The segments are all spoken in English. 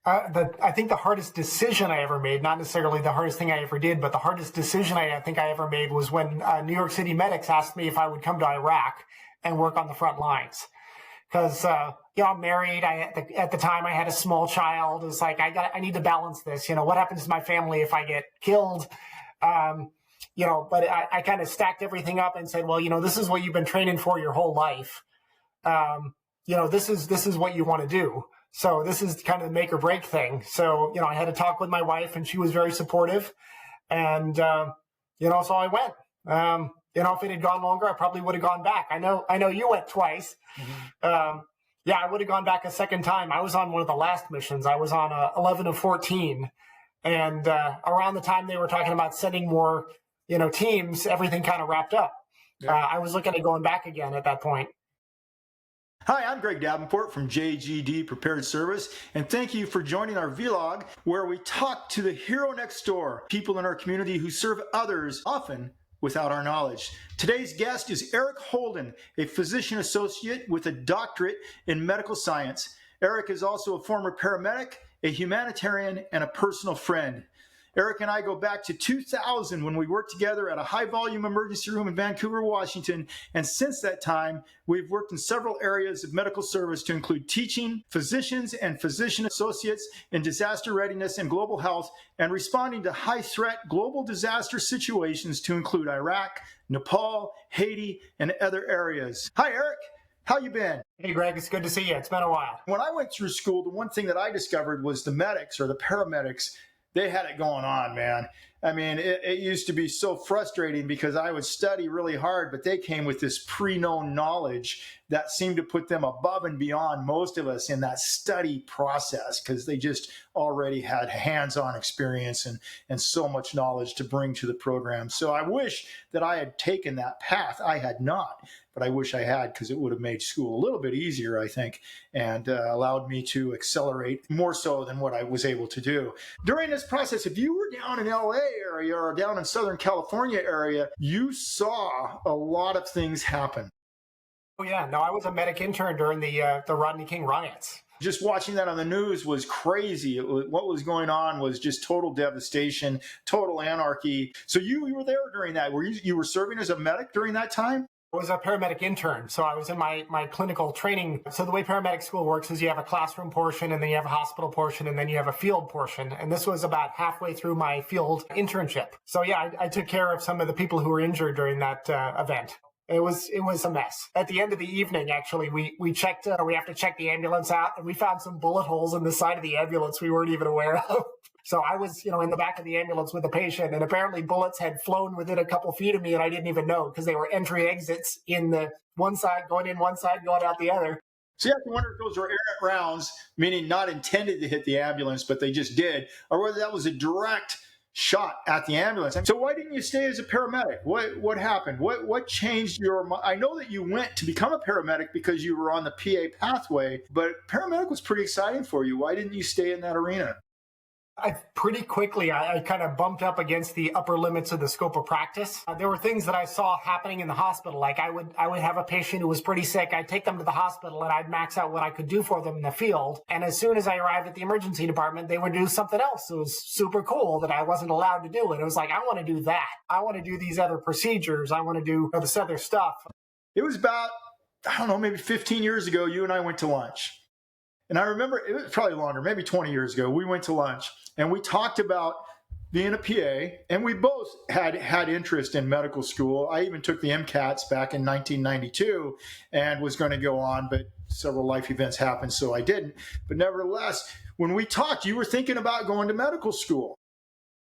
I think the hardest decision I ever made, not necessarily the hardest thing I ever did, but the hardest decision I think I ever made was when New York City medics asked me if I would come to Iraq and work on the front lines. Because, I'm married. At the time I had a small child. It's like, I need to balance this. What happens to my family if I get killed? But I kind of stacked everything up and said, well, this is what you've been training for your whole life. This is what you want to do. So this is kind of the make or break thing. So, I had to talk with my wife and she was very supportive. And, so I went. If it had gone longer, I probably would have gone back. I know you went twice. Mm-hmm. I would have gone back a second time. I was on one of the last missions. I was on 11 of 14. And around the time they were talking about sending more, teams, everything kind of wrapped up. Yeah. I was looking at going back again at that point. Hi, I'm Greg Davenport from JGD Prepared Service, and thank you for joining our vlog where we talk to the hero next door, people in our community who serve others, often without our knowledge. Today's guest is Eric Holden, a physician associate with a doctorate in medical science. Eric is also a former paramedic, a humanitarian, and a personal friend. Eric and I go back to 2000 when we worked together at a high-volume emergency room in Vancouver, Washington, and since that time, we've worked in several areas of medical service to include teaching, physicians and physician associates in disaster readiness and global health, and responding to high-threat global disaster situations to include Iraq, Nepal, Haiti, and other areas. Hi, Eric. How you been? Hey, Greg. It's good to see you. It's been a while. When I went through school, the one thing that I discovered was the medics or the paramedics. They had it going on, man. I mean, it used to be so frustrating because I would study really hard, but they came with this pre-known knowledge that seemed to put them above and beyond most of us in that study process because they just already had hands-on experience and so much knowledge to bring to the program. So I wish that I had taken that path. I had not, but I wish I had because it would have made school a little bit easier, I think, and allowed me to accelerate more so than what I was able to do. During this process, if you were down in LA area or down in Southern California area, you saw a lot of things happen. Oh, yeah. No, I was a medic intern during the Rodney King riots. Just watching that on the news was crazy. What was going on was just total devastation, total anarchy. So you were there during that. You were serving as a medic during that time? I was a paramedic intern, so I was in my clinical training. So the way paramedic school works is you have a classroom portion, and then you have a hospital portion, and then you have a field portion. And this was about halfway through my field internship. So yeah, I took care of some of the people who were injured during that event. It was a mess. At the end of the evening, actually, we checked. We have to check the ambulance out, and we found some bullet holes in the side of the ambulance we weren't even aware of. So I was, in the back of the ambulance with a patient, and apparently bullets had flown within a couple feet of me, and I didn't even know because they were entry exits in the one side, going in one side, going out the other. So you have to wonder if those were errant rounds, meaning not intended to hit the ambulance, but they just did, or whether that was a direct shot at the ambulance. So why didn't you stay as a paramedic? What happened? What changed your mind? I know that you went to become a paramedic because you were on the PA pathway, but paramedic was pretty exciting for you. Why didn't you stay in that arena? Pretty quickly, I kind of bumped up against the upper limits of the scope of practice. There were things that I saw happening in the hospital. Like I would have a patient who was pretty sick. I'd take them to the hospital and I'd max out what I could do for them in the field. And as soon as I arrived at the emergency department, they would do something else. It was super cool that I wasn't allowed to do it. It was like, I want to do that. I want to do these other procedures. I want to do this other stuff. It was about, I don't know, maybe 15 years ago, you and I went to lunch. And I remember, it was probably longer, maybe 20 years ago, we went to lunch and we talked about being a PA, and we both had interest in medical school. I even took the MCATs back in 1992 and was going to go on, but several life events happened, so I didn't. But nevertheless, when we talked, you were thinking about going to medical school.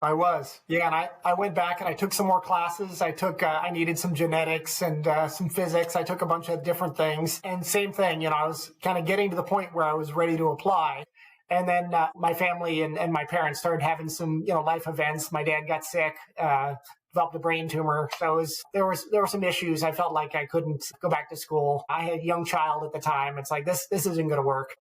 I was, yeah, and I went back and I took some more classes. I needed some genetics and some physics. I took a bunch of different things, and same thing, I was kind of getting to the point where I was ready to apply. And then my family and my parents started having some, life events. My dad got sick, developed a brain tumor. So there were some issues. I felt like I couldn't go back to school. I had a young child at the time. It's like, this isn't going to work.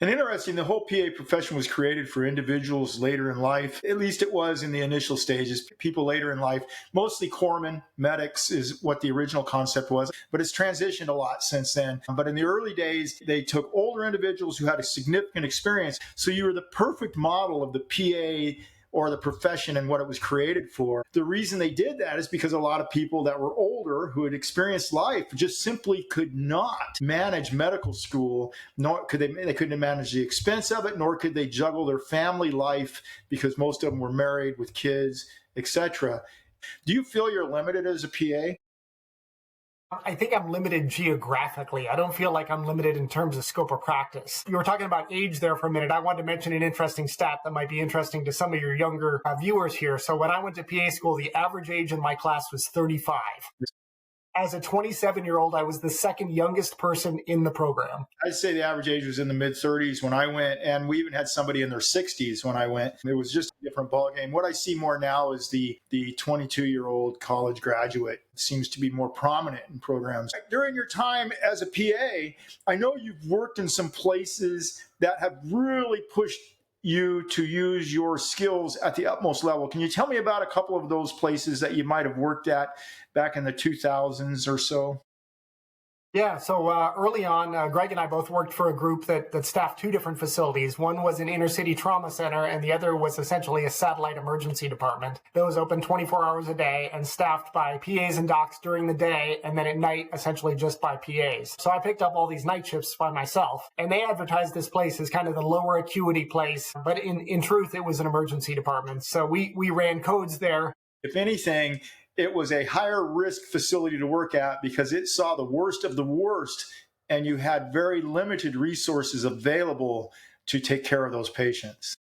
And interesting, the whole PA profession was created for individuals later in life. At least it was in the initial stages. People later in life, mostly corpsmen, medics is what the original concept was, but it's transitioned a lot since then. But in the early days, they took older individuals who had a significant experience. So you were the perfect model of the PA or the profession and what it was created for. The reason they did that is because a lot of people that were older who had experienced life just simply could not manage medical school, nor could they couldn't manage the expense of it, nor could they juggle their family life because most of them were married with kids, etc. Do you feel you're limited as a PA? I think I'm limited geographically. I don't feel like I'm limited in terms of scope of practice. You were talking about age there for a minute. I wanted to mention an interesting stat that might be interesting to some of your younger viewers here. So when I went to PA school, the average age in my class was 35. As a 27-year-old, I was the second youngest person in the program. I'd say the average age was in the mid-30s when I went, and we even had somebody in their 60s when I went. It was just a different ballgame. What I see more now is the 22-year-old college graduate seems to be more prominent in programs. During your time as a PA, I know you've worked in some places that have really pushed you to use your skills at the utmost level. Can you tell me about a couple of those places that you might have worked at back in the 2000s or so? Yeah, so early on, Greg and I both worked for a group that staffed two different facilities. One was an inner city trauma center, and the other was essentially a satellite emergency department. Those open 24 hours a day and staffed by PAs and docs during the day, and then at night, essentially just by PAs. So I picked up all these night shifts by myself, and they advertised this place as kind of the lower acuity place, but in truth, it was an emergency department. So we ran codes there. If anything, it was a higher risk facility to work at because it saw the worst of the worst, and you had very limited resources available to take care of those patients.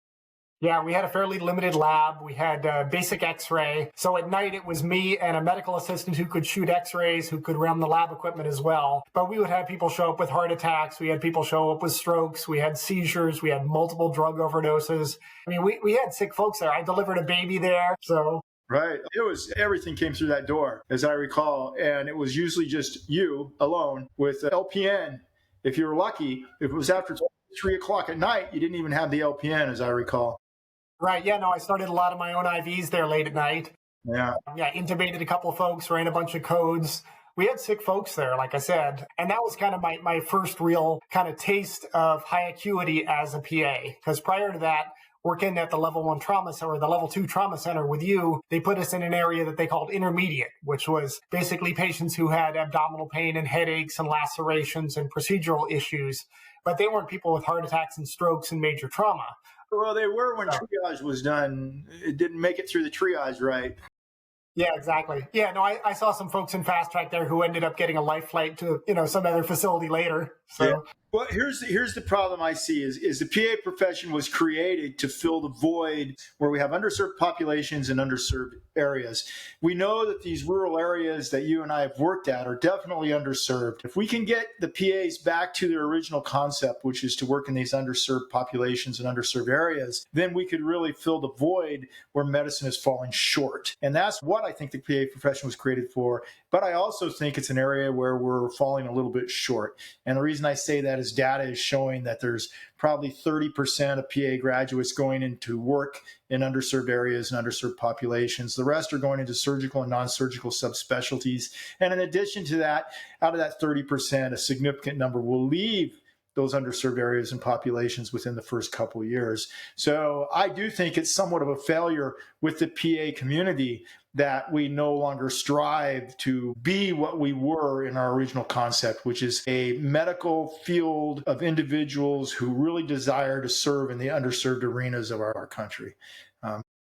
Yeah, we had a fairly limited lab. We had basic x-ray. So at night, it was me and a medical assistant who could shoot x-rays, who could run the lab equipment as well. But we would have people show up with heart attacks. We had people show up with strokes. We had seizures. We had multiple drug overdoses. I mean, we had sick folks there. I delivered a baby there. So right. It was everything came through that door, as I recall. And it was usually just you alone with LPN. If you were lucky, if it was after 3 o'clock at night, you didn't even have the LPN, as I recall. Right. Yeah, no, I started a lot of my own IVs there late at night. Yeah. Yeah, intubated a couple of folks, ran a bunch of codes. We had sick folks there, like I said. And that was kind of my first real kind of taste of high acuity as a PA. Because prior to that, working at the level 1 trauma center or the level 2 trauma center with you, they put us in an area that they called intermediate, which was basically patients who had abdominal pain and headaches and lacerations and procedural issues. But they weren't people with heart attacks and strokes and major trauma. Well, they were when triage was done. It didn't make it through the triage right. Yeah, exactly. Yeah, no, I saw some folks in fast track there who ended up getting a life flight to, some other facility later. So. Yeah. Well, here's the problem I see is the PA profession was created to fill the void where we have underserved populations and underserved areas. We know that these rural areas that you and I have worked at are definitely underserved. If we can get the PAs back to their original concept, which is to work in these underserved populations and underserved areas, then we could really fill the void where medicine is falling short. And that's what I think the PA profession was created for. But I also think it's an area where we're falling a little bit short. And the reason I say that is data is showing that there's probably 30% of PA graduates going into work in underserved areas and underserved populations. The rest are going into surgical and non-surgical subspecialties. And in addition to that, out of that 30%, a significant number will leave those underserved areas and populations within the first couple of years. So I do think it's somewhat of a failure with the PA community that we no longer strive to be what we were in our original concept, which is a medical field of individuals who really desire to serve in the underserved arenas of our country.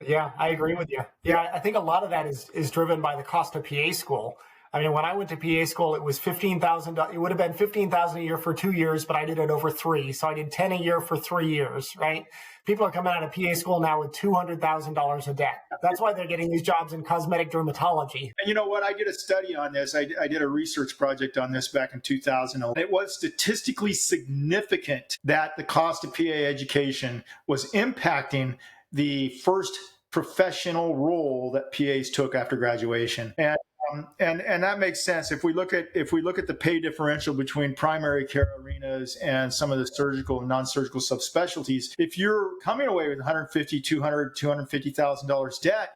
Yeah, I agree with you. Yeah, I think a lot of that is driven by the cost of PA school. I mean, when I went to PA school, it was $15,000. It would have been $15,000 a year for 2 years, but I did it over 3. So I did 10 a year for 3 years, right? People are coming out of PA school now with $200,000 of debt. That's why they're getting these jobs in cosmetic dermatology. And you know what? I did a study on this. I did a research project on this back in 2000. It was statistically significant that the cost of PA education was impacting the first professional role that PAs took after graduation. And And that makes sense. If we look at the pay differential between primary care arenas and some of the surgical and non-surgical subspecialties, if you're coming away with 150, 200, $250,000 debt,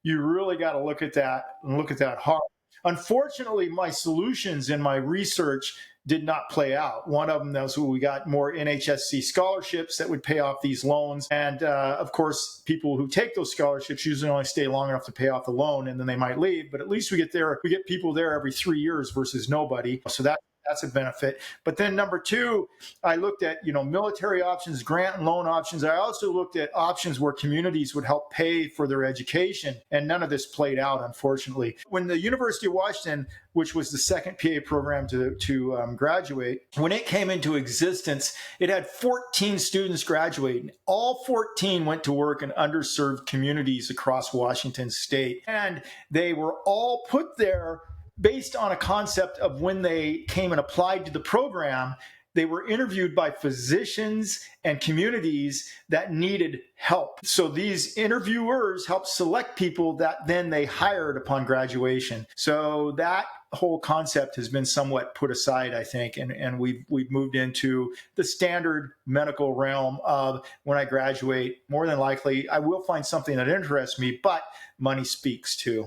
you really got to look at that and look at that hard. Unfortunately, my solutions in my research did not play out. One of them was we got more NHSC scholarships that would pay off these loans. And of course, people who take those scholarships usually only stay long enough to pay off the loan and then they might leave. But at least we get people there every 3 years versus nobody. So that's a benefit. But then number two, I looked at, military options, grant and loan options. I also looked at options where communities would help pay for their education. And none of this played out, unfortunately. When the University of Washington, which was the second PA program to graduate, when it came into existence, it had 14 students graduating. All 14 went to work in underserved communities across Washington state. And they were all put there based on a concept of when they came and applied to the program, they were interviewed by physicians and communities that needed help. So these interviewers helped select people that then they hired upon graduation. So that whole concept has been somewhat put aside, I think, and we've moved into the standard medical realm of when I graduate, more than likely, I will find something that interests me, but money speaks too.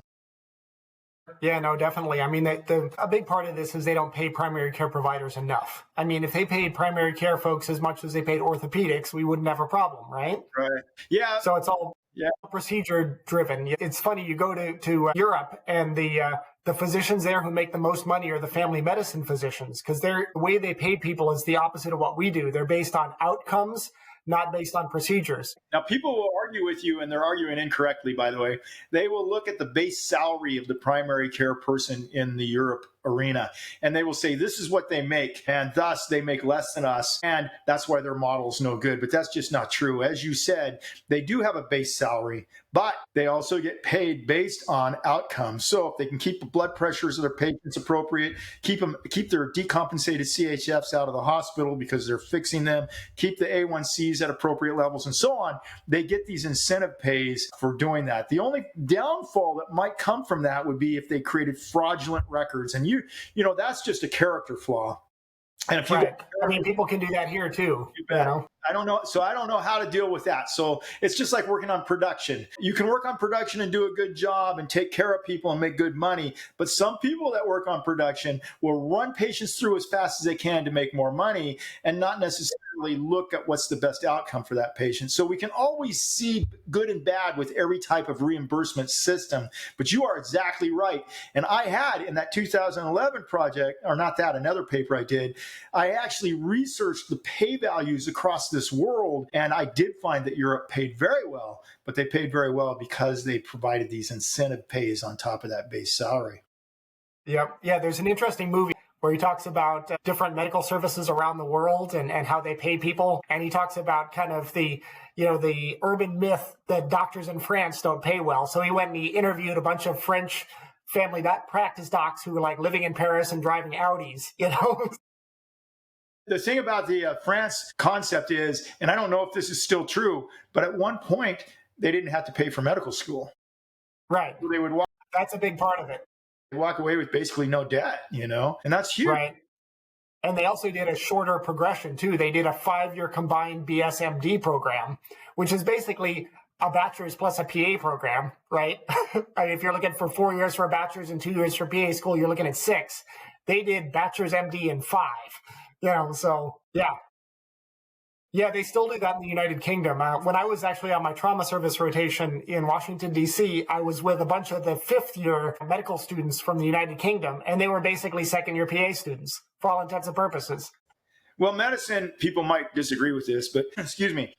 Yeah, no, definitely. I mean, a big part of this is they don't pay primary care providers enough. I mean, if they paid primary care folks as much as they paid orthopedics, we wouldn't have a problem, right? Right. Yeah. So it's all procedure driven. It's funny, you go to Europe and the physicians there who make the most money are the family medicine physicians because the way they pay people is the opposite of what we do. They're based on outcomes, not based on procedures. Now, people will argue with you, and they're arguing incorrectly, by the way. They will look at the base salary of the primary care person in the Europe arena, and they will say, this is what they make, and thus they make less than us, and that's why their model's no good. But that's just not true. As you said, they do have a base salary, but they also get paid based on outcomes. So if they can keep the blood pressures of their patients appropriate, keep their decompensated CHFs out of the hospital because they're fixing them, keep the A1Cs at appropriate levels, and so on, they get these incentive pays for doing that. The only downfall that might come from that would be if they created fraudulent records, and that's just a character flaw. And if you people can do that here too. I don't know. So I don't know how to deal with that. So it's just like working on production. You can work on production and do a good job and take care of people and make good money. But some people that work on production will run patients through as fast as they can to make more money and not necessarily look at what's the best outcome for that patient. So we can always see good and bad with every type of reimbursement system. But you are exactly right. And I had in that 2011 project, or not that, another paper I did, I actually researched the pay values across this world, and I did find that Europe paid very well, but they paid very well because they provided these incentive pays on top of that base salary. Yep. Yeah, there's an interesting movie where he talks about different medical services around the world and how they pay people. And he talks about kind of the urban myth that doctors in France don't pay well. So he went and he interviewed a bunch of French family practice docs who were like living in Paris and driving Audis, The thing about the France concept is, and I don't know if this is still true, but at one point, they didn't have to pay for medical school. Right. So they would That's a big part of it. Walk away with basically no debt, and that's huge. Right. And they also did a shorter progression, too. They did a 5-year combined BSMD program, which is basically a bachelor's plus a PA program, right? I mean, if you're looking for 4 years for a bachelor's and 2 years for PA school, you're looking at 6. They did bachelor's MD in 5. So yeah. Yeah, they still do that in the United Kingdom. When I was actually on my trauma service rotation in Washington, D.C., I was with a bunch of the 5th-year medical students from the United Kingdom, and they were basically second-year PA students for all intents and purposes. Well, medicine, people might disagree with this, but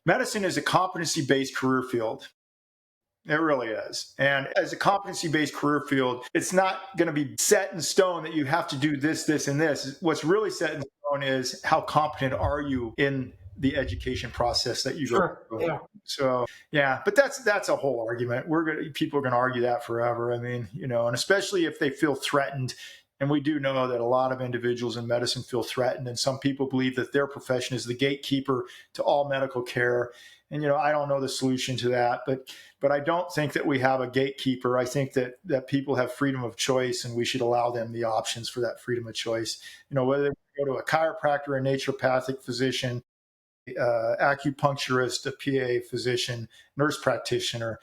medicine is a competency-based career field. It really is. And as a competency-based career field, it's not going to be set in stone that you have to do this, this, and this. What's really set in stone is how competent are you in the education process that you go through. Yeah. So, yeah, but that's a whole argument. People are going to argue that forever. I mean, and especially if they feel threatened And we do know that a lot of individuals in medicine feel threatened, and some people believe that their profession is the gatekeeper to all medical care. And I don't know the solution to that, but I don't think that we have a gatekeeper. I think that people have freedom of choice, and we should allow them the options for that freedom of choice. Whether they go to a chiropractor, a naturopathic physician, acupuncturist, a PA physician, nurse practitioner,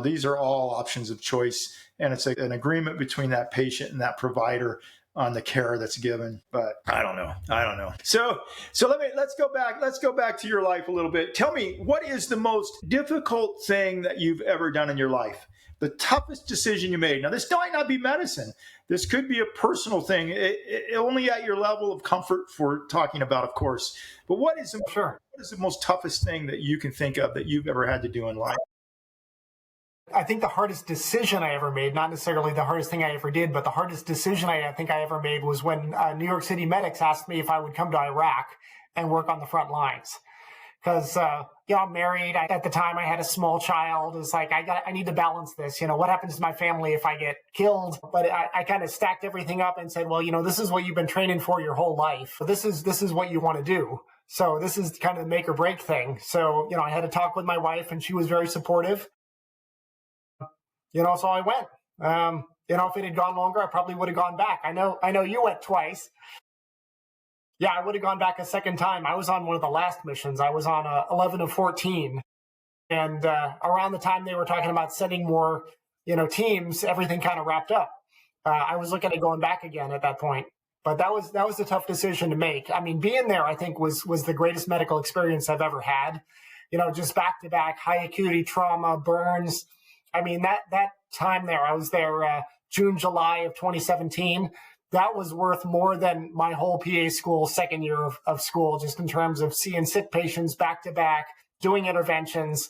these are all options of choice, and it's an agreement between that patient and that provider on the care that's given. But I don't know. So let's go back to your life a little bit. Tell me, what is the most difficult thing that you've ever done in your life? The toughest decision you made. Now, this might not be medicine. This could be a personal thing, only at your level of comfort for talking about, of course. But what is the most toughest thing that you can think of that you've ever had to do in life? I think the hardest decision I ever made, not necessarily the hardest thing I ever did, but the hardest decision I think I ever made was when New York City medics asked me if I would come to Iraq and work on the front lines. Because, I'm married. At the time, I had a small child. It's like, I need to balance this. What happens to my family if I get killed? But I kind of stacked everything up and said, well, this is what you've been training for your whole life. This is what you want to do. So this is kind of the make or break thing. So, I had a talk with my wife, and she was very supportive. So I went. If it had gone longer, I probably would have gone back. I know you went twice. Yeah, I would have gone back a second time. I was on one of the last missions. I was on 11 of 14. And around the time they were talking about sending more, teams, everything kind of wrapped up. I was looking at going back again at that point. But that was a tough decision to make. I mean, being there, I think, was the greatest medical experience I've ever had. Just back-to-back high acuity trauma, burns. I mean, that time there, I was there June, July of 2017. That was worth more than my whole PA school second year of school, just in terms of seeing sick patients back to back, doing interventions.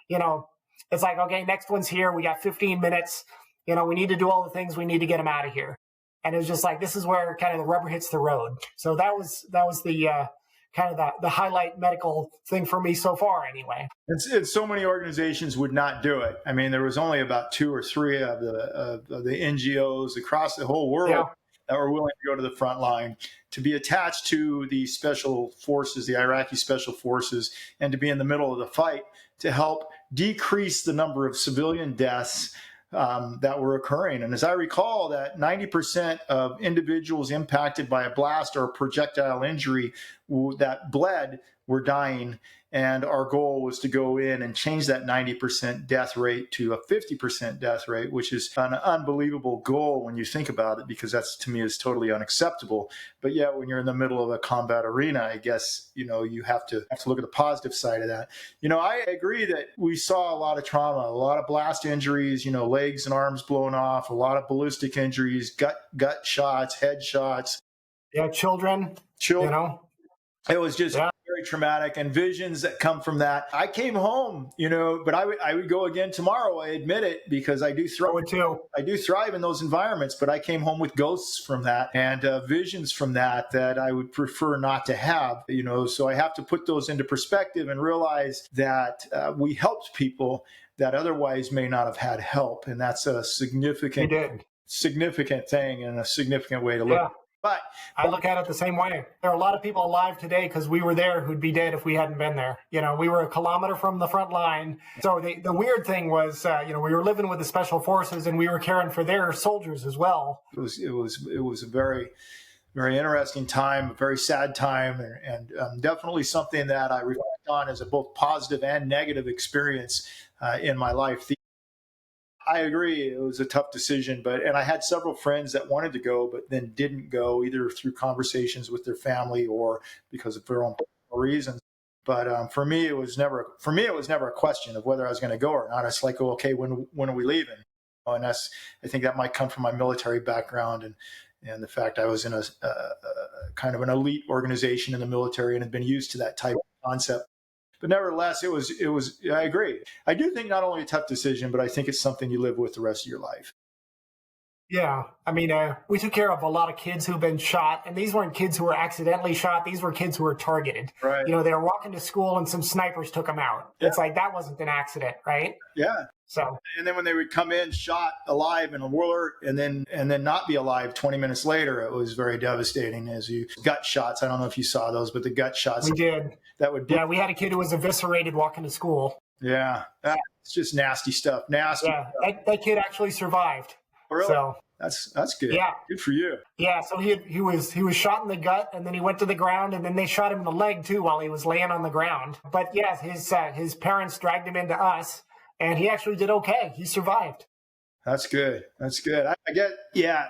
It's like, okay, next one's here. We got 15 minutes. We need to do all the things. We need to get them out of here. And it was just like, this is where kind of the rubber hits the road. So that was the kind of the highlight medical thing for me so far anyway. And so many organizations would not do it. I mean, there was only about 2 or 3 of the NGOs across the whole world that were willing to go to the front line, to be attached to the special forces, the Iraqi special forces, and to be in the middle of the fight to help decrease the number of civilian deaths that were occurring. And as I recall, that 90% of individuals impacted by a blast or a projectile injury that bled were dying. And our goal was to go in and change that 90% death rate to a 50% death rate, which is an unbelievable goal when you think about it, because that's, to me, is totally unacceptable. But yet, when you're in the middle of a combat arena, I guess, you have to look at the positive side of that. I agree that we saw a lot of trauma, a lot of blast injuries, legs and arms blown off, a lot of ballistic injuries, gut shots, head shots. Yeah, children. It was just very traumatic, and visions that come from that. I came home, but I would go again tomorrow. I admit it, because I do thrive in those environments. But I came home with ghosts from that and visions from that I would prefer not to have. So I have to put those into perspective and realize that we helped people that otherwise may not have had help, and that's a significant thing and a significant way to look at it. But I look at it the same way. There are a lot of people alive today because we were there who'd be dead if we hadn't been there. We were a kilometer from the front line. So the weird thing was, we were living with the special forces, and we were caring for their soldiers as well. It was a very, very interesting time, a very sad time, and definitely something that I reflect on as a both positive and negative experience in my life. I agree. It was a tough decision, and I had several friends that wanted to go, but then didn't go, either through conversations with their family or because of their own reasons. But for me, it was never a question of whether I was going to go or not. It's like, okay, when are we leaving? And I think that might come from my military background and the fact I was in a kind of an elite organization in the military and had been used to that type of concept. But nevertheless, it was. I agree. I do think not only a tough decision, but I think it's something you live with the rest of your life. Yeah. I mean, we took care of a lot of kids who've been shot, and these weren't kids who were accidentally shot. These were kids who were targeted. Right. They were walking to school and some snipers took them out. Yeah. It's like, that wasn't an accident, right? Yeah. So, And then when they would come in shot alive in a alert and then not be alive 20 minutes later, it was very devastating. As you gut shots, I don't know if you saw those, but the gut shots we did. that would Yeah, we had a kid who was eviscerated walking to school. yeah, it's just nasty stuff. Nasty. Yeah, that kid actually survived. Really? So that's good. yeah, Good for you. yeah. So he was shot in the gut, and then he went to the ground, and then they shot him in the leg too while he was laying on the ground. But yes, his parents dragged him into us, and he actually did okay. He survived. That's good. That's good. I get, yeah.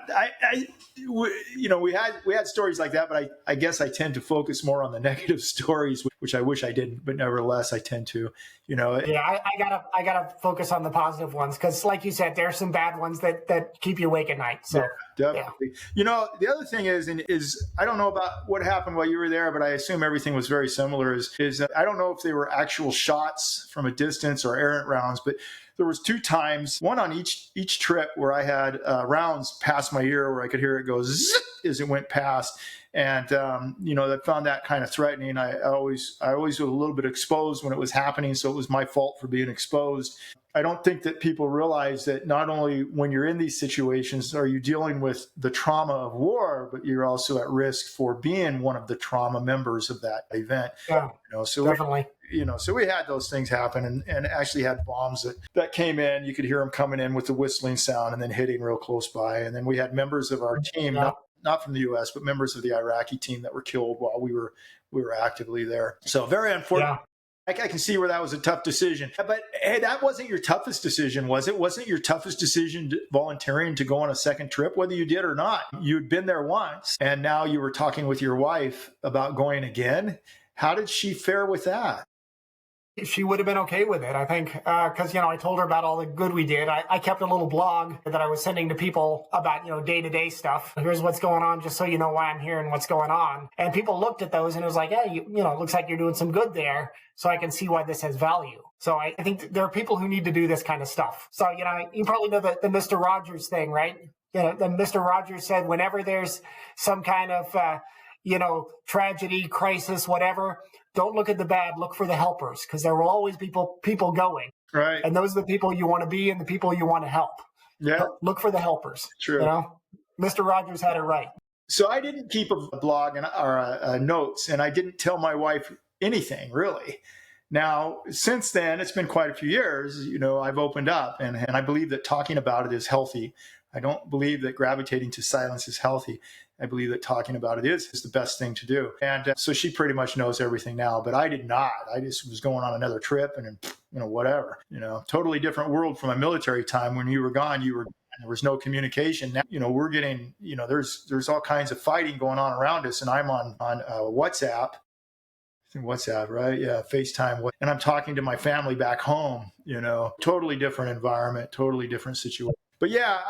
We had stories like that, but I guess I tend to focus more on the negative stories, which I wish I didn't, but nevertheless, I tend to, Yeah, I gotta focus on the positive ones because, like you said, there's some bad ones that keep you awake at night. So yeah, definitely. Yeah. The other thing is I don't know about what happened while you were there, but I assume everything was very similar. Is I don't know if they were actual shots from a distance or errant rounds, but there was 2 times, one on each trip, where I had rounds past my ear where I could hear it go zip as it went past. And, I found that kind of threatening. I always was a little bit exposed when it was happening. So it was my fault for being exposed. I don't think that people realize that not only when you're in these situations are you dealing with the trauma of war, but you're also at risk for being one of the trauma members of that event. yeah, So definitely. So we had those things happen and actually had bombs that came in. You could hear them coming in with the whistling sound and then hitting real close by. And then we had members of our team, not from the U.S., but members of the Iraqi team that were killed while we were actively there. So very unfortunate. Yeah. I can see where that was a tough decision. But hey, that wasn't your toughest decision, was it? Wasn't your toughest decision volunteering to go on a second trip, whether you did or not? You'd been there once, and now you were talking with your wife about going again. How did she fare with that? She would have been okay with it, I think, because, I told her about all the good we did. I kept a little blog that I was sending to people about, day-to-day stuff. Here's what's going on, just so you know why I'm here and what's going on. And people looked at those and it was like, hey, it looks like you're doing some good there, so I can see why this has value. So I think there are people who need to do this kind of stuff. So, you probably know the Mr. Rogers thing, right? The Mr. Rogers said whenever there's some kind of, tragedy, crisis, whatever, don't look at the bad, look for the helpers, because there will always be people going. Right. And those are the people you want to be and the people you want to help. Yeah. Look for the helpers. True. Mr. Rogers had it right. So I didn't keep a blog or notes, and I didn't tell my wife anything, really. Now, since then, it's been quite a few years, I've opened up, and I believe that talking about it is healthy. I don't believe that gravitating to silence is healthy. I believe that talking about it is the best thing to do. And so she pretty much knows everything now, but I did not. I just was going on another trip and, whatever, totally different world from my military time. When you were gone, there was no communication. Now, we're getting, there's all kinds of fighting going on around us. And I'm on WhatsApp. I think WhatsApp, right? Yeah, FaceTime. And I'm talking to my family back home, totally different environment, totally different situation. But yeah,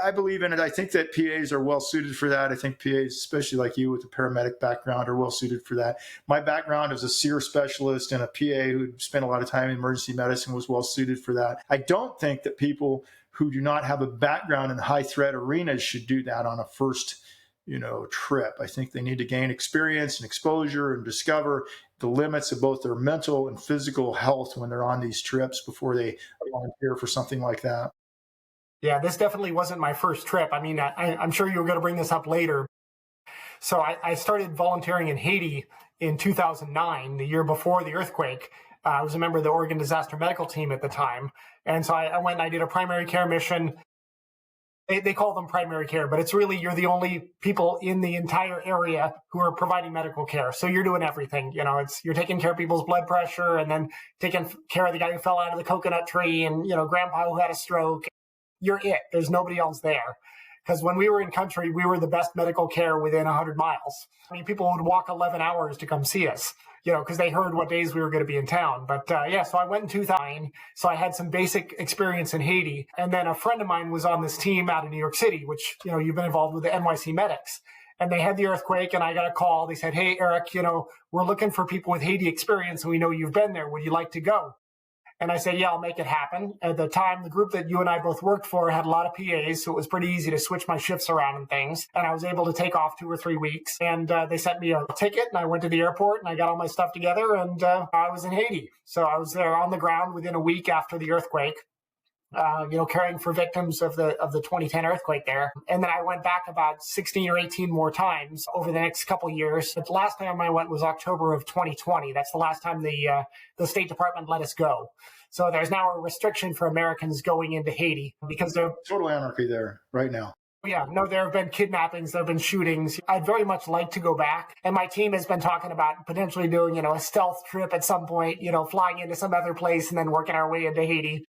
I believe in it. I think that PAs are well suited for that. I think PAs, especially like you with a paramedic background, are well suited for that. My background as a SEER specialist and a PA who spent a lot of time in emergency medicine was well suited for that. I don't think that people who do not have a background in high threat arenas should do that on a first, trip. I think they need to gain experience and exposure and discover the limits of both their mental and physical health when they're on these trips before they volunteer for something like that. Yeah, this definitely wasn't my first trip. I mean, I'm sure you were going to bring this up later. So I started volunteering in Haiti in 2009, the year before the earthquake. I was a member of the Oregon Disaster Medical Team at the time. And so I went and I did a primary care mission. They call them primary care, but it's really you're the only people in the entire area who are providing medical care. So you're doing everything. You're taking care of people's blood pressure and then taking care of the guy who fell out of the coconut tree and, grandpa who had a stroke. You're it. There's nobody else there. Because when we were in country, we were the best medical care within 100 miles. I mean, people would walk 11 hours to come see us, because they heard what days we were going to be in town. But so I went in 2009. So I had some basic experience in Haiti. And then a friend of mine was on this team out of New York City, which, you've been involved with the NYC medics. And they had the earthquake and I got a call. They said, hey, Eric, we're looking for people with Haiti experience. And we know you've been there. Would you like to go? And I said, yeah, I'll make it happen. At the time, the group that you and I both worked for had a lot of PAs, so it was pretty easy to switch my shifts around and things. And I was able to take off 2 or 3 weeks. And they sent me a ticket, and I went to the airport, and I got all my stuff together, and I was in Haiti. So I was there on the ground within a week after the earthquake. caring for victims of the 2010 earthquake there. And then I went back about 16 or 18 more times over the next couple of years. But the last time I went was October of 2020. That's the last time the State Department let us go. So there's now a restriction for Americans going into Haiti because they're total anarchy there right now. Yeah, no, there have been kidnappings, there have been shootings. I'd very much like to go back. And my team has been talking about potentially doing, a stealth trip at some point, flying into some other place and then working our way into Haiti.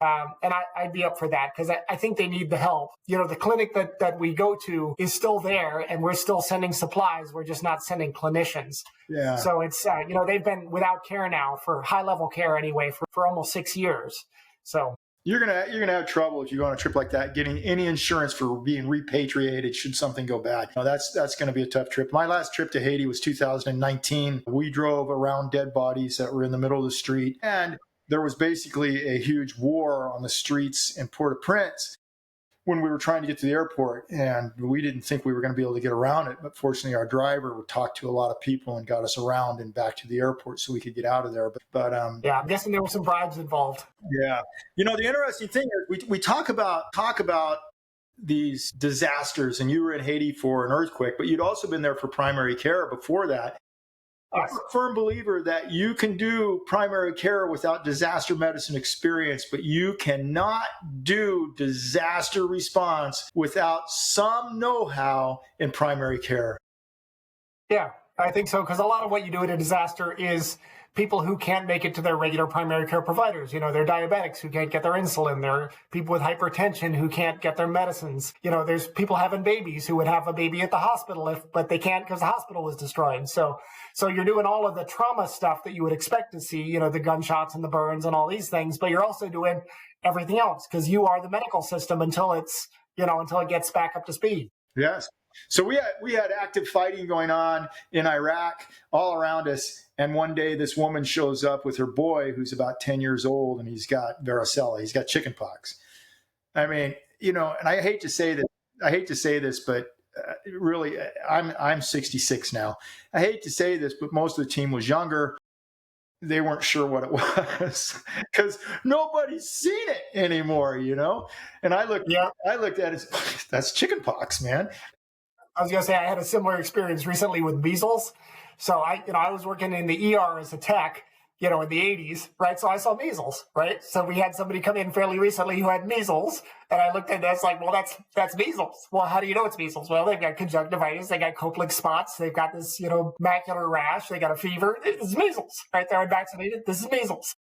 And I'd be up for that because I think they need the help. The clinic that we go to is still there and we're still sending supplies. We're just not sending clinicians. Yeah. So it's, they've been without care now for high level care anyway for almost 6 years. So you're gonna have trouble if you go on a trip like that getting any insurance for being repatriated should something go bad. That's going to be a tough trip. My last trip to Haiti was 2019. We drove around dead bodies that were in the middle of the street, and there was basically a huge war on the streets in Port-au-Prince when we were trying to get to the airport, and we didn't think we were going to be able to get around it. But fortunately, our driver talked to a lot of people and got us around and back to the airport so we could get out of there. But yeah, I'm guessing there were some bribes involved. Yeah. The interesting thing is we talk about these disasters, and you were in Haiti for an earthquake, but you'd also been there for primary care before that. Yes. I'm a firm believer that you can do primary care without disaster medicine experience, but you cannot do disaster response without some know-how in primary care. Yeah, I think so, because a lot of what you do in a disaster is people who can't make it to their regular primary care providers. They're diabetics who can't get their insulin. They're people with hypertension who can't get their medicines. There's people having babies who would have a baby at the hospital, but they can't because the hospital was destroyed. So you're doing all of the trauma stuff that you would expect to see, the gunshots and the burns and all these things, but you're also doing everything else because you are the medical system until it gets back up to speed. Yes. So we had active fighting going on in Iraq all around us. And one day this woman shows up with her boy who's about 10 years old, and he's got varicella. He's got chickenpox. I mean, and I hate to say this, but really, I'm 66 now. I hate to say this, but most of the team was younger. They weren't sure what it was because nobody's seen it anymore, And I looked at it, that's chickenpox, man. I was going to say I had a similar experience recently with measles. So I was working in the ER as a tech, in the 80s, right? So I saw measles, right? So we had somebody come in fairly recently who had measles, and I looked at that's like, well, that's measles. Well, how do you know it's measles? Well, they've got conjunctivitis, they got Koplik spots, they've got this, macular rash, they got a fever. It's measles, right? They're unvaccinated. This is measles.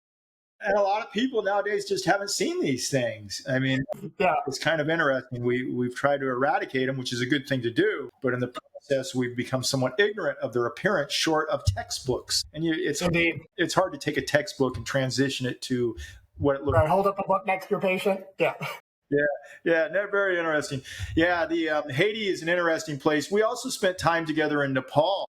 And a lot of people nowadays just haven't seen these things. I mean, yeah, it's kind of interesting. We've tried to eradicate them, which is a good thing to do. But in the process, we've become somewhat ignorant of their appearance short of textbooks. And it's hard to take a textbook and transition it to what it looks like. Hold up a book next to your patient. Yeah. Yeah, very interesting. Yeah, the Haiti is an interesting place. We also spent time together in Nepal.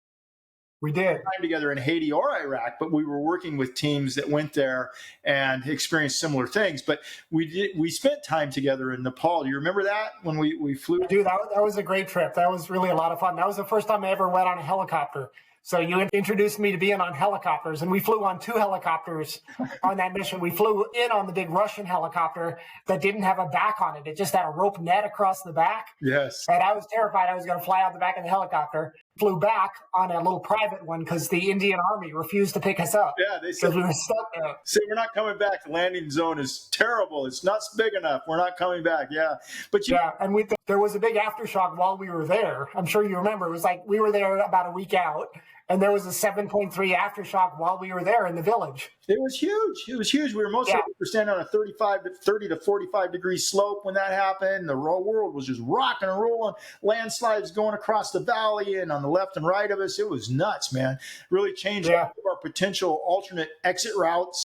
We did. Time together in Haiti or Iraq, but we were working with teams that went there and experienced similar things. But we spent time together in Nepal. Do you remember that when we flew? Dude, that was a great trip. That was really a lot of fun. That was the first time I ever went on a helicopter. So you introduced me to being on helicopters, and we flew on 2 helicopters on that mission. We flew in on the big Russian helicopter that didn't have a back on it. It just had a rope net across the back. Yes. And I was terrified I was going to fly out the back of the helicopter. Flew back on a little private one because the Indian Army refused to pick us up. Yeah, they said we were stuck there. Say we're not coming back. The landing zone is terrible. It's not big enough. We're not coming back. Yeah, but and there was a big aftershock while we were there. I'm sure you remember. It was like we were there about a week out, and there was a 7.3 aftershock while we were there in the village. It was huge. We were mostly standing on a 30 to 45 degree slope when that happened. The world was just rocking and rolling. Landslides going across the valley and on the left and right of us. It was nuts, man. Really changed our potential alternate exit routes.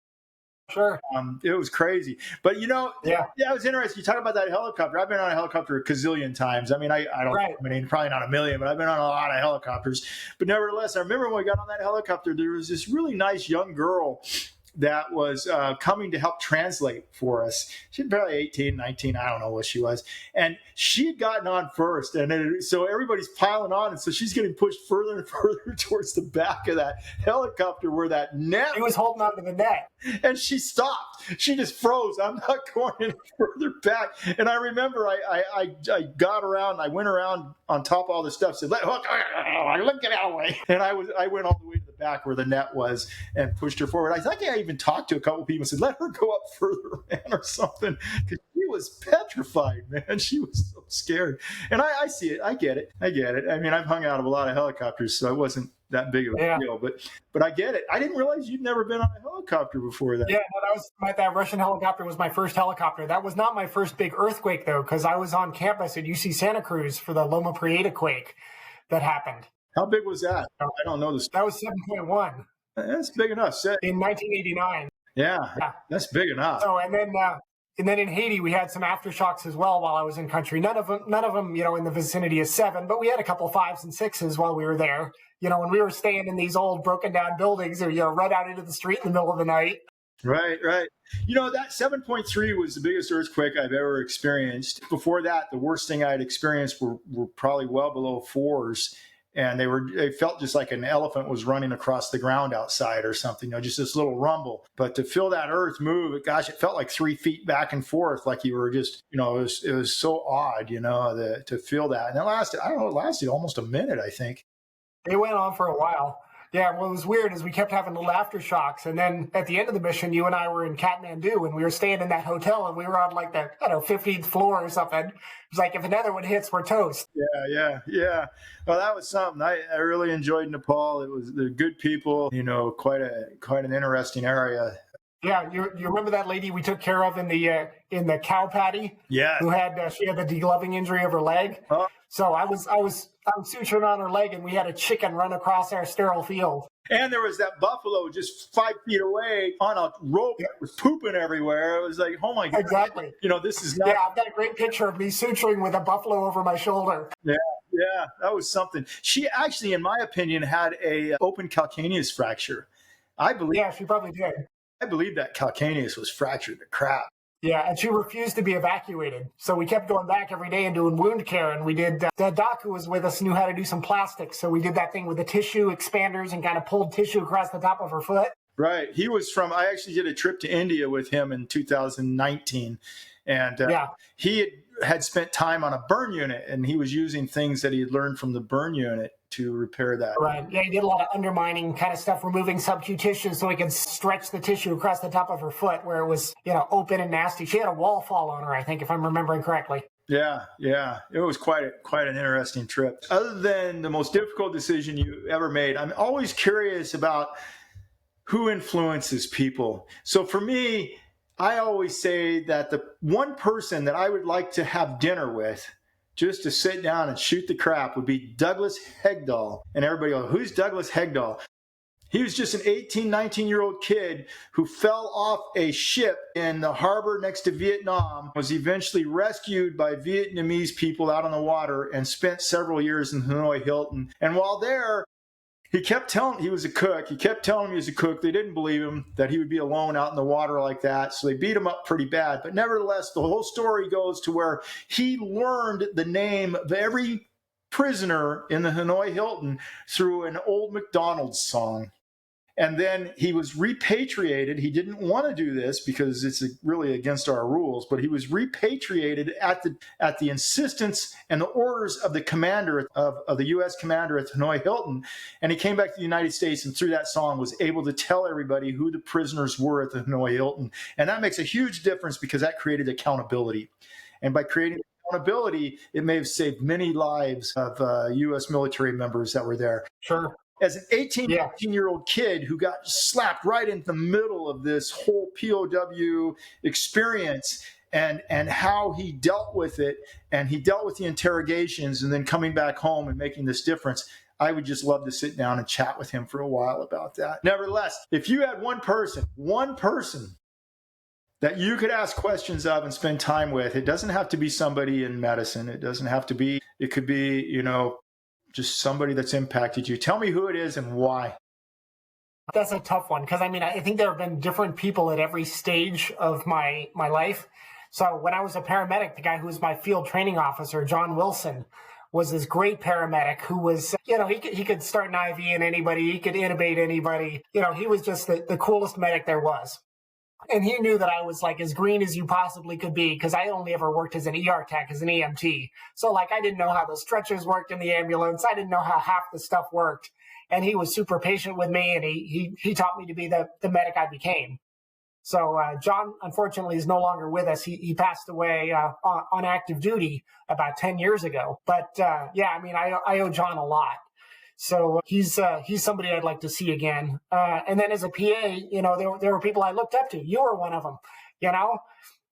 Sure. It was crazy. But, it was interesting. You talk about that helicopter. I've been on a helicopter a gazillion times. I mean, I don't, probably not a million, but I've been on a lot of helicopters. But nevertheless, I remember when we got on that helicopter, there was this really nice young girl that was coming to help translate for us. She's probably 18, 19, I don't know what she was. And she had gotten on first. And so everybody's piling on. And so she's getting pushed further and further towards the back of that helicopter where that net. He was holding on to the net. And she stopped. She just froze. I'm not going any further back. And I remember I got around. I went around on top of all this stuff. Said, "Let get out of the way." And I went all the way to the back where the net was and pushed her forward. I think I even talked to a couple of people and said, "Let her go up further, man," or something, because she was petrified, man. She was so scared. And I see it. I get it. I mean, I've hung out of a lot of helicopters, so I wasn't that big of a deal, but I get it. I didn't realize you'd never been on a helicopter before that. Yeah, no, that Russian helicopter was my first helicopter. That was not my first big earthquake though, because I was on campus at UC Santa Cruz for the Loma Prieta quake that happened. How big was that? I don't know this. That was 7.1. That's big enough. In 1989. Yeah, that's big enough. So and then in Haiti we had some aftershocks as well while I was in country. None of them, in the vicinity of 7, but we had a couple 5s and 6s while we were there. When we were staying in these old broken down buildings or, right out into the street in the middle of the night. Right. That 7.3 was the biggest earthquake I've ever experienced. Before that, the worst thing I had experienced were probably well below 4s. And they felt just like an elephant was running across the ground outside or something, just this little rumble. But to feel that earth move, it felt like 3 feet back and forth, like you were just, it was so odd, to feel that. And it lasted almost a minute, I think. It went on for a while. Yeah, what was weird is we kept having little aftershocks. And then at the end of the mission, you and I were in Kathmandu and we were staying in that hotel and we were on like the 15th floor or something. It was like, if another one hits, we're toast. Yeah. Well, that was something. I really enjoyed Nepal. They're good people, quite an interesting area. Yeah, you remember that lady we took care of in the cow patty? Yeah. Who she had the degloving injury of her leg. Oh. So I was suturing on her leg, and we had a chicken run across our sterile field. And there was that buffalo just 5 feet away on a rope that was pooping everywhere. It was like, oh my God. Exactly. This is not. Yeah, I've got a great picture of me suturing with a buffalo over my shoulder. Yeah, that was something. She actually, in my opinion, had a open calcaneus fracture. I believe. Yeah, she probably did. I believe that calcaneus was fractured to crap. Yeah, and she refused to be evacuated. So we kept going back every day and doing wound care. And we did, the doc who was with us knew how to do some plastics. So we did that thing with the tissue expanders and kind of pulled tissue across the top of her foot. Right. I actually did a trip to India with him in 2019. And he had spent time on a burn unit, and he was using things that he had learned from the burn unit to repair that. Right. Yeah, he did a lot of undermining kind of stuff, removing subcutaneous tissue so he could stretch the tissue across the top of her foot where it was, open and nasty. She had a wall fall on her, I think, if I'm remembering correctly. Yeah. It was quite an interesting trip. Other than the most difficult decision you ever made, I'm always curious about who influences people. So for me, I always say that the one person that I would like to have dinner with, just to sit down and shoot the crap, would be Douglas Hegdahl. And everybody goes, who's Douglas Hegdahl? He was just an 18, 19-year-old kid who fell off a ship in the harbor next to Vietnam, was eventually rescued by Vietnamese people out on the water, and spent several years in Hanoi Hilton. And while there, he kept telling he was a cook. He kept telling him he was a cook. They didn't believe him that he would be alone out in the water like that. So they beat him up pretty bad. But nevertheless, the whole story goes to where he learned the name of every prisoner in the Hanoi Hilton through an old McDonald's song. And then he was repatriated. He didn't want to do this because it's really against our rules, but he was repatriated at the insistence and the orders of the commander of the U.S. commander at Hanoi Hilton. And he came back to the United States, and through that song was able to tell everybody who the prisoners were at the Hanoi Hilton. And that makes a huge difference because that created accountability. And by creating accountability, it may have saved many lives of U.S. military members that were there. Sure. As an 19-year-old kid who got slapped right in the middle of this whole POW experience and how he dealt with it, and he dealt with the interrogations and then coming back home and making this difference, I would just love to sit down and chat with him for a while about that. Nevertheless, if you had one person that you could ask questions of and spend time with, it doesn't have to be somebody in medicine. It could be, just somebody that's impacted you. Tell me who it is and why. That's a tough one because I think there have been different people at every stage of my life. So when I was a paramedic, the guy who was my field training officer, John Wilson, was this great paramedic who was, he could start an IV in anybody, he could intubate anybody. He was just the coolest medic there was. And he knew that I was like as green as you possibly could be because I only ever worked as an ER tech, as an EMT. So like I didn't know how the stretchers worked in the ambulance. I didn't know how half the stuff worked. And he was super patient with me, and he taught me to be the medic I became. So John, unfortunately, is no longer with us. He passed away on active duty about 10 years ago. But I owe John a lot. So he's somebody I'd like to see again. And then as a PA, there were people I looked up to. You were one of them.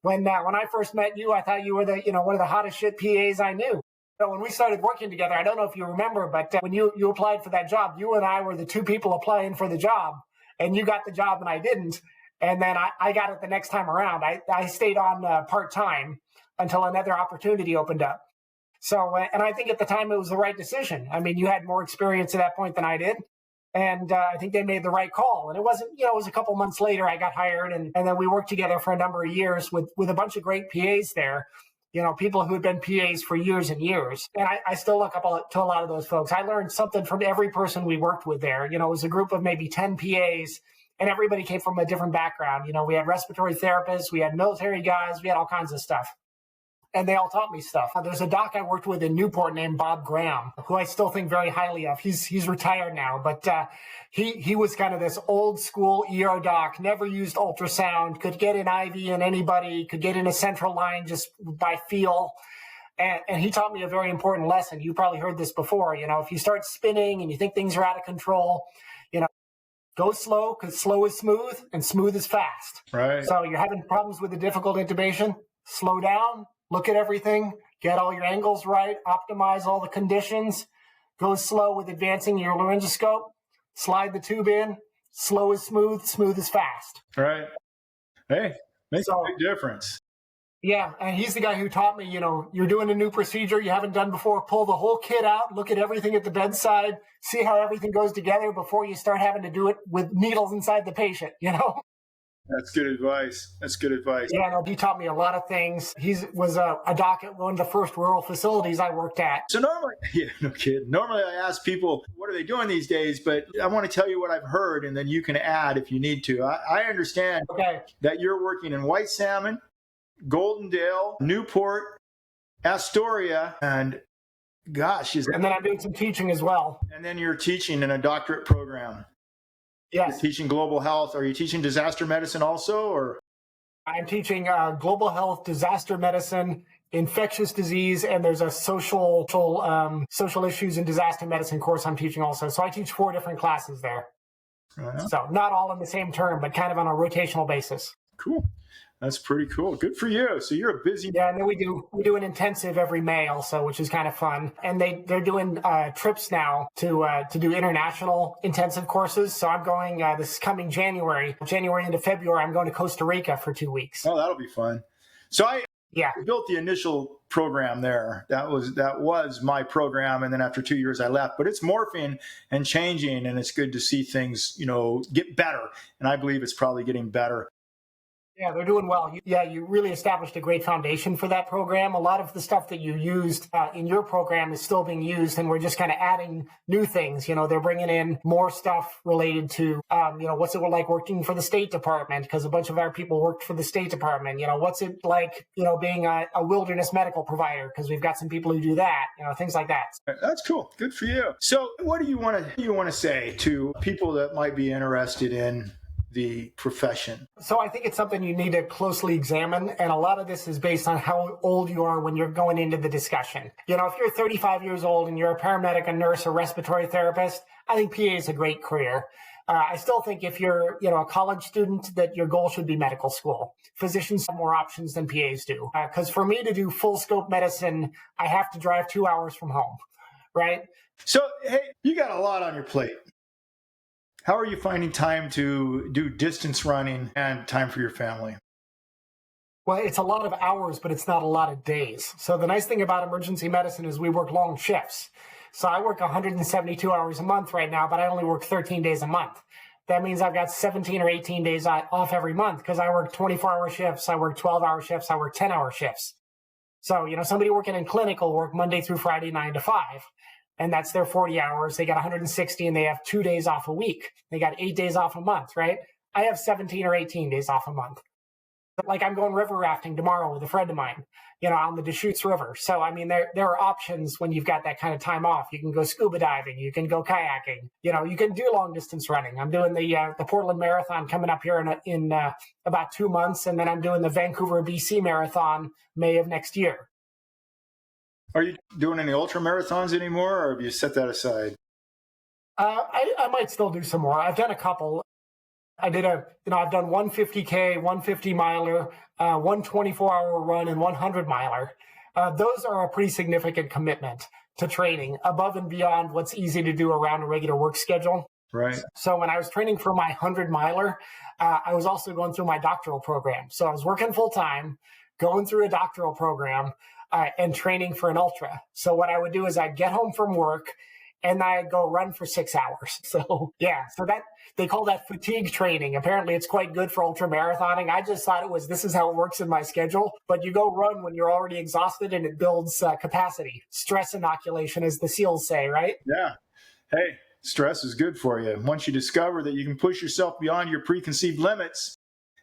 When I first met you, I thought you were one of the hottest shit PAs I knew. So when we started working together, I don't know if you remember, but when you applied for that job, you and I were the two people applying for the job, and you got the job and I didn't. And then I got it the next time around. I stayed on part-time until another opportunity opened up. So, and I think at the time it was the right decision. I mean, you had more experience at that point than I did. And I think they made the right call. And it wasn't, it was a couple months later I got hired, and then we worked together for a number of years with a bunch of great PAs there. People who had been PAs for years and years. And I still look up to a lot of those folks. I learned something from every person we worked with there. It was a group of maybe 10 PAs, and everybody came from a different background. We had respiratory therapists, we had military guys, we had all kinds of stuff. And they all taught me stuff. There's a doc I worked with in Newport named Bob Graham, who I still think very highly of. He's retired now, but he was kind of this old school ER doc, never used ultrasound, could get an IV in anybody, could get in a central line just by feel. And he taught me a very important lesson. You probably heard this before. If you start spinning and you think things are out of control, go slow, because slow is smooth and smooth is fast. Right. So you're having problems with a difficult intubation, slow down. Look at everything, get all your angles right, optimize all the conditions, go slow with advancing your laryngoscope, slide the tube in, slow is smooth, smooth is fast. Right. Hey, makes a big difference. Yeah, and he's the guy who taught me, you're doing a new procedure you haven't done before, pull the whole kit out, look at everything at the bedside, see how everything goes together before you start having to do it with needles inside the patient, That's good advice. Yeah, no, he taught me a lot of things. He was a doc at one of the first rural facilities I worked at. So normally, yeah, no kidding. Normally I ask people, what are they doing these days? But I want to tell you what I've heard, and then you can add if you need to. I understand that you're working in White Salmon, Goldendale, Newport, Astoria, and gosh. And then I'm doing some teaching as well. And then you're teaching in a doctorate program. Yes. You're teaching global health. Are you teaching disaster medicine also, or? I'm teaching global health, disaster medicine, infectious disease, and there's a social issues and disaster medicine course I'm teaching also. So I teach 4 different classes there. So not all in the same term, but kind of on a rotational basis. Cool. That's pretty cool. Good for you. So you're a busy. Yeah, and then we do an intensive every May also, which is kind of fun. And they're doing trips now to do international intensive courses. So I'm going this coming January into February. I'm going to Costa Rica for 2 weeks. Oh, that'll be fun. So I built the initial program there. That was my program, and then after 2 years I left. But it's morphing and changing, and it's good to see things get better. And I believe it's probably getting better. Yeah, they're doing well. You really established a great foundation for that program. A lot of the stuff that you used in your program is still being used, and we're just kind of adding new things. They're bringing in more stuff related to, what's it like working for the State Department, because a bunch of our people worked for the State Department. What's it like, being a wilderness medical provider, because we've got some people who do that, things like that. That's cool. Good for you. So what do you want to say to people that might be interested in the profession? So I think it's something you need to closely examine. And a lot of this is based on how old you are when you're going into the discussion. If you're 35 years old and you're a paramedic, a nurse, a respiratory therapist, I think PA is a great career. I still think if you're, a college student, that your goal should be medical school. Physicians have more options than PAs do. Because for me to do full scope medicine, I have to drive 2 hours from home, right? So, hey, you got a lot on your plate. How are you finding time to do distance running and time for your family? Well, it's a lot of hours, but it's not a lot of days. So the nice thing about emergency medicine is we work long shifts. So I work 172 hours a month right now, but I only work 13 days a month. that means I've got 17 or 18 days off every month because I work 24-hour shifts, I work 12-hour shifts, I work 10-hour shifts. So, somebody working in clinic will work Monday through Friday, 9 to 5. And that's their 40 hours. They got 160 and they have 2 days off a week. They got 8 days off a month, right? I have 17 or 18 days off a month. Like I'm going river rafting tomorrow with a friend of mine, on the Deschutes River. So, there are options when you've got that kind of time off. You can go scuba diving. You can go kayaking. You can do long distance running. I'm doing the Portland Marathon coming up here in about 2 months. And then I'm doing the Vancouver, BC Marathon May of next year. Are you doing any ultra marathons anymore, or have you set that aside? I might still do some more. I've done a couple. I've done 150K, 150 miler, 124-hour run, and 100 miler. Those are a pretty significant commitment to training above and beyond what's easy to do around a regular work schedule. Right. So when I was training for my 100 miler, I was also going through my doctoral program. So I was working full time, going through a doctoral program, and training for an ultra. So what I would do is I'd get home from work and I'd go run for 6 hours. So that they call that fatigue training. Apparently it's quite good for ultra marathoning. I just thought this is how it works in my schedule, but you go run when you're already exhausted and it builds capacity. Stress inoculation, as the SEALs say, right? Yeah. Hey, stress is good for you. Once you discover that you can push yourself beyond your preconceived limits,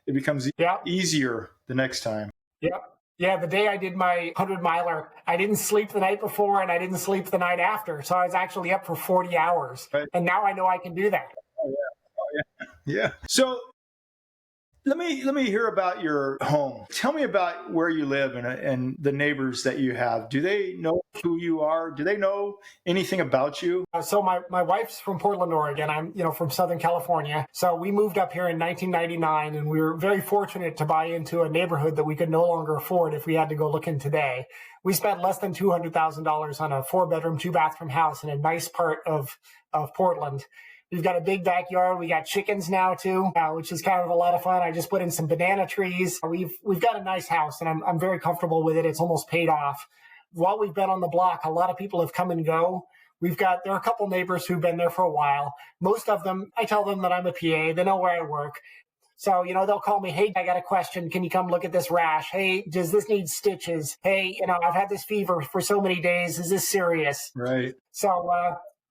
it becomes easier the next time. Yep. Yeah, the day I did my 100 miler, I didn't sleep the night before and I didn't sleep the night after. So I was actually up for 40 hours. Right. And now I know I can do that. Oh, yeah. Yeah. So let me hear about your home. Tell me about where you live and the neighbors that you have. Do they know who you are? Do they know anything about you? So my wife's from Portland, Oregon. I'm, from Southern California. So we moved up here in 1999 and we were very fortunate to buy into a neighborhood that we could no longer afford if we had to go looking today. We spent less than $200,000 on a 4-bedroom, 2-bathroom house in a nice part of Portland. We've got a big backyard. We got chickens now too, which is kind of a lot of fun. I just put in some banana trees. We've got a nice house and I'm very comfortable with it. It's almost paid off. While we've been on the block, a lot of people have come and go. There are a couple neighbors who've been there for a while. Most of them, I tell them that I'm a PA. They know where I work. So, they'll call me, hey, I got a question. Can you come look at this rash? Hey, does this need stitches? Hey, I've had this fever for so many days. Is this serious? Right. So,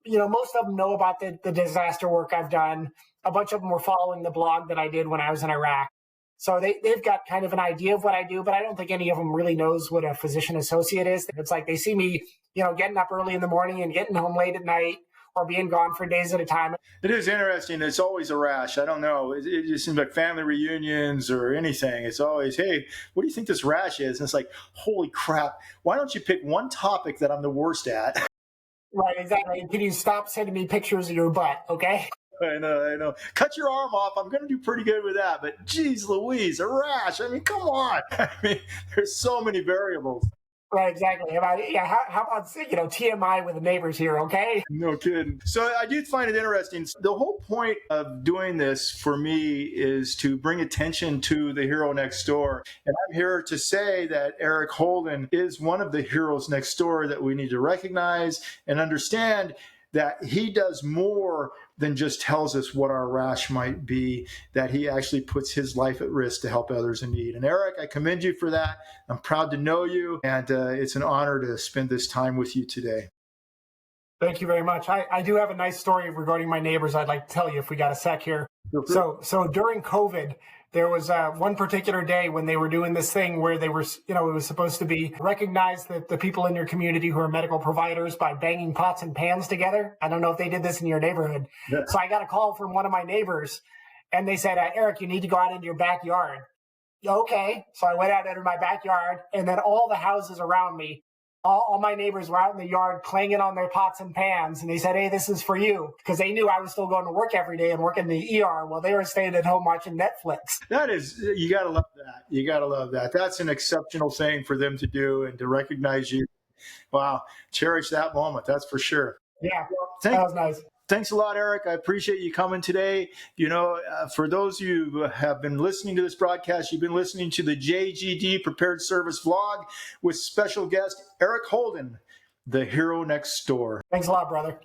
most of them know about the disaster work I've done. A bunch of them were following the blog that I did when I was in Iraq. So they've got kind of an idea of what I do, but I don't think any of them really knows what a physician associate is. It's like they see me, getting up early in the morning and getting home late at night or being gone for days at a time. It is interesting. It's always a rash. I don't know. It just seems like family reunions or anything. It's always, hey, what do you think this rash is? And it's like, holy crap. Why don't you pick one topic that I'm the worst at? Right, exactly. Can you stop sending me pictures of your butt, okay? I know. Cut your arm off. I'm going to do pretty good with that. But geez Louise, a rash. Come on. There's so many variables. Right, exactly. How about TMI with the neighbors here, okay? No kidding. So I do find it interesting. The whole point of doing this for me is to bring attention to the hero next door. And I'm here to say that Eric Holden is one of the heroes next door that we need to recognize and understand that he does more than just tells us what our rash might be, that he actually puts his life at risk to help others in need. And Eric, I commend you for that. I'm proud to know you, and it's an honor to spend this time with you today. Thank you very much. I do have a nice story regarding my neighbors I'd like to tell you if we got a sec here. Sure. So during COVID, there was one particular day when they were doing this thing where they were, it was supposed to be recognize the people in your community who are medical providers by banging pots and pans together. I don't know if they did this in your neighborhood. Yeah. So I got a call from one of my neighbors and they said, Eric, you need to go out into your backyard. Okay. So I went out into my backyard and then all the houses around me, all my neighbors were out in the yard clanging on their pots and pans. And they said, hey, this is for you. Because they knew I was still going to work every day and working the ER while they were staying at home watching Netflix. That is, you got to love that. You got to love that. That's an exceptional thing for them to do and to recognize you. Wow. Cherish that moment. That's for sure. Yeah. That was nice. Thanks a lot, Eric. I appreciate you coming today. For those of you who have been listening to this broadcast, you've been listening to the JGD Prepared Service vlog with special guest Eric Holden, the hero next door. Thanks a lot, brother.